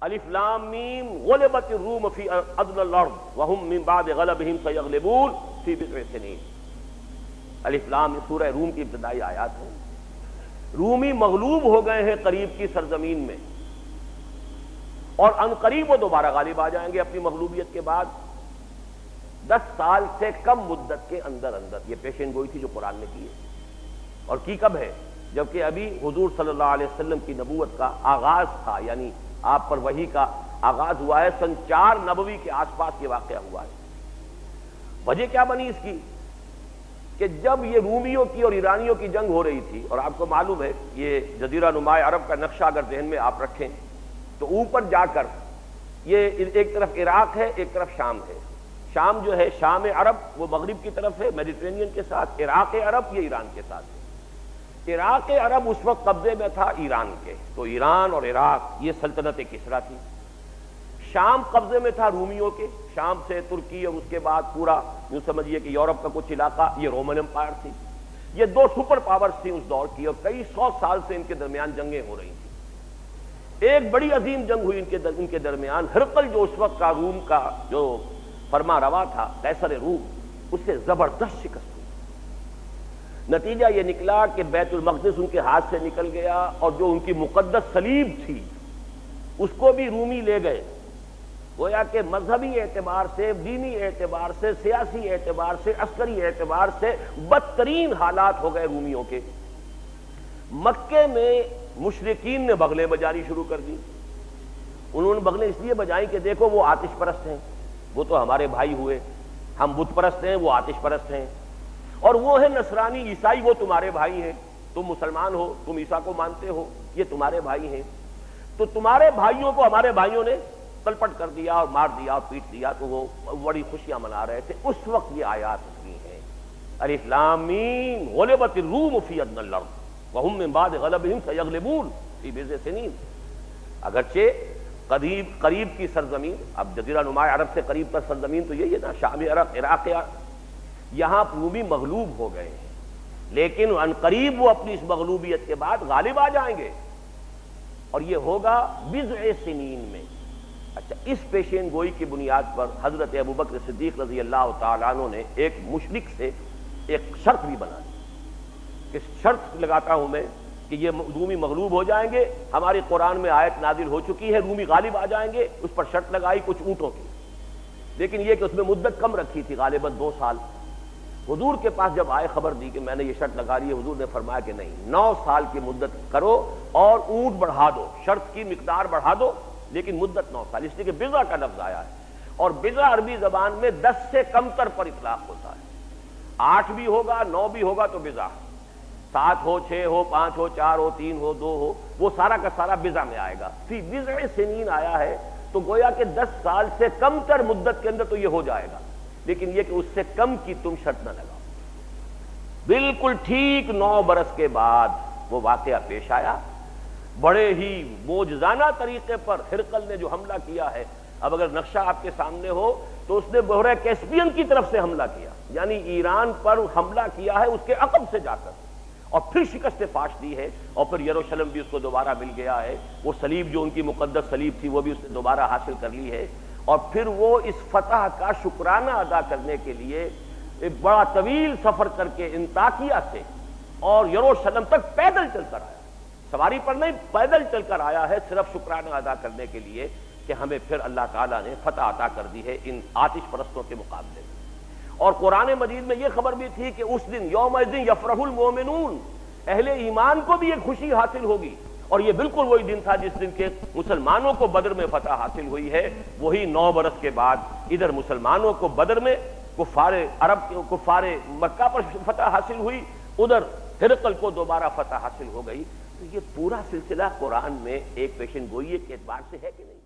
الف لام میم غلبت الروم فی ادنی الارض وهم من بعد غلبهم سیغلبون فی بضع سنین. الف لام سورہ روم کی ابتدائی آیات ہیں. رومی مغلوب ہو گئے ہیں قریب کی سرزمین میں، اور عنقریب وہ دوبارہ غالب آ جائیں گے اپنی مغلوبیت کے بعد. 10 سال سے کم مدت کے اندر یہ پیشین گوئی تھی جو قرآن نے کی ہے. اور کی کب ہے؟ جبکہ ابھی حضور صلی اللہ علیہ وسلم کی نبوت کا آغاز تھا، یعنی آپ پر وحی کا آغاز ہوا ہے سن 4 نبوی کے آس پاس یہ واقعہ ہوا ہے. وجہ کیا بنی اس کی کہ جب یہ رومیوں کی اور ایرانیوں کی جنگ ہو رہی تھی، اور آپ کو معلوم ہے یہ جزیرہ نما عرب کا نقشہ اگر ذہن میں آپ رکھیں تو اوپر جا کر یہ ایک طرف عراق ہے، ایک طرف شام ہے. شام جو ہے شام عرب وہ مغرب کی طرف ہے میڈیٹرینین کے ساتھ، عراق عرب یہ ایران کے ساتھ ہے. عراق عرب اس وقت قبضے میں تھا ایران کے، تو ایران اور عراق یہ سلطنت کسریٰ تھی. شام قبضے میں تھا رومیوں کے، شام سے ترکی اور اس کے بعد پورا یوں سمجھیے کہ یورپ کا کچھ علاقہ یہ رومن امپائر تھی. یہ 2 سپر پاورز تھیں اس دور کی، اور کئی 100 سال سے ان کے درمیان جنگیں ہو رہی تھیں. ایک بڑی عظیم جنگ ہوئی ان کے درمیان. ہرقل جو اس وقت کا روم کا جو فرما روا تھا، قیصر روم، اسے زبردست شکست ہوئی. نتیجہ یہ نکلا کہ بیت المقدس ان کے ہاتھ سے نکل گیا، اور جو ان کی مقدس صلیب تھی اس کو بھی رومی لے گئے. گویا کہ مذہبی اعتبار سے، دینی اعتبار سے، سیاسی اعتبار سے، عسکری اعتبار سے بدترین حالات ہو گئے رومیوں کے. مکے میں مشرکین نے بغلیں بجانی شروع کر دی. انہوں نے بغلیں اس لیے بجائیں کہ دیکھو وہ آتش پرست ہیں، وہ تو ہمارے بھائی ہوئے، ہم بت پرست ہیں، وہ آتش پرست ہیں، اور وہ ہیں نصرانی عیسائی، وہ تمہارے بھائی ہیں. تم مسلمان ہو، تم عیسیٰ کو مانتے ہو، یہ تمہارے بھائی ہیں. تو تمہارے بھائیوں کو ہمارے بھائیوں نے تلپٹ کر دیا اور مار دیا اور پیٹ دیا، تو وہ بڑی خوشیاں منا رہے تھے. اس وقت یہ آیات اتری ہیں الف لام میم غلبت الروم فی ادنی الارض وهم من بعد غلبهم سیغلبون فی بضع سنین. اگرچہ قریب کی سرزمین، اب جزیرہ نما عرب سے قریب کا سرزمین تو یہی ہے نا، شام عراق، یہاں رومی مغلوب ہو گئے ہیں، لیکن عنقریب وہ اپنی اس مغلوبیت کے بعد غالب آ جائیں گے، اور یہ ہوگا بضع سنین میں. اچھا، اس پیشین گوئی کی بنیاد پر حضرت ابوبکر صدیق رضی اللہ تعالیٰ عنہ نے ایک مشرک سے ایک شرط بھی بنا دی کہ شرط لگاتا ہوں میں کہ یہ رومی مغلوب ہو جائیں گے. ہماری قرآن میں آیت نازل ہو چکی ہے رومی غالب آ جائیں گے. اس پر شرط لگائی کچھ اونٹوں کی، لیکن یہ کہ اس میں مدت کم رکھی تھی، غالباً 2 سال. حضور کے پاس جب آئے خبر دی کہ میں نے یہ شرط لگا لی ہے، حضور نے فرمایا کہ نہیں، 9 سال کی مدت کرو اور اونٹ بڑھا دو، شرط کی مقدار بڑھا دو، لیکن مدت 9 سال. اس لیے کہ بضع کا لفظ آیا ہے، اور بضع عربی زبان میں 10 سے کم تر پر اطلاق ہوتا ہے. 8 بھی ہوگا، 9 بھی ہوگا تو بضع، 7 ہو، 6 ہو، 5 ہو، 4 ہو، 3 ہو، 2 ہو، وہ سارا کا سارا بضع میں آئے گا. فی بضع سنین آیا ہے تو گویا کہ 10 سال سے کم تر مدت کے اندر تو یہ ہو جائے گا، لیکن یہ کہ اس سے کم کی تم شرط نہ لگاؤ. بالکل ٹھیک 9 برس کے بعد وہ واقعہ پیش آیا. بڑے ہی معجزانہ طریقے پر ہرقل نے جو حملہ کیا ہے، اب اگر نقشہ آپ کے سامنے ہو تو اس نے بحیرہ کیسپیئن کی طرف سے حملہ کیا، یعنی ایران پر حملہ کیا ہے اس کے عقب سے جا کر، اور پھر شکست فاش دی ہے، اور پھر یروشلم بھی اس کو دوبارہ مل گیا ہے. وہ صلیب جو ان کی مقدس صلیب تھی وہ بھی اس نے دوبارہ حاصل کر لی ہے. اور پھر وہ اس فتح کا شکرانہ ادا کرنے کے لیے ایک بڑا طویل سفر کر کے انطاکیہ سے اور یروشلم تک پیدل چل کر آیا. سواری پر نہیں، پیدل چل کر آیا ہے، صرف شکرانہ ادا کرنے کے لیے کہ ہمیں پھر اللہ تعالیٰ نے فتح عطا کر دی ہے ان آتش پرستوں کے مقابلے میں. اور قرآن مجید میں یہ خبر بھی تھی کہ اس دن یومئذ یفرح المؤمنون، اہل ایمان کو بھی ایک خوشی حاصل ہوگی. اور یہ بالکل وہی دن تھا جس دن کے مسلمانوں کو بدر میں فتح حاصل ہوئی ہے. وہی 9 برس کے بعد ادھر مسلمانوں کو بدر میں کفار عرب، کفار مکہ پر فتح حاصل ہوئی، ادھر ہرقل کو دوبارہ فتح حاصل ہو گئی. تو یہ پورا سلسلہ قرآن میں ایک پیشن گوئی کے اعتبار سے ہے کہ نہیں؟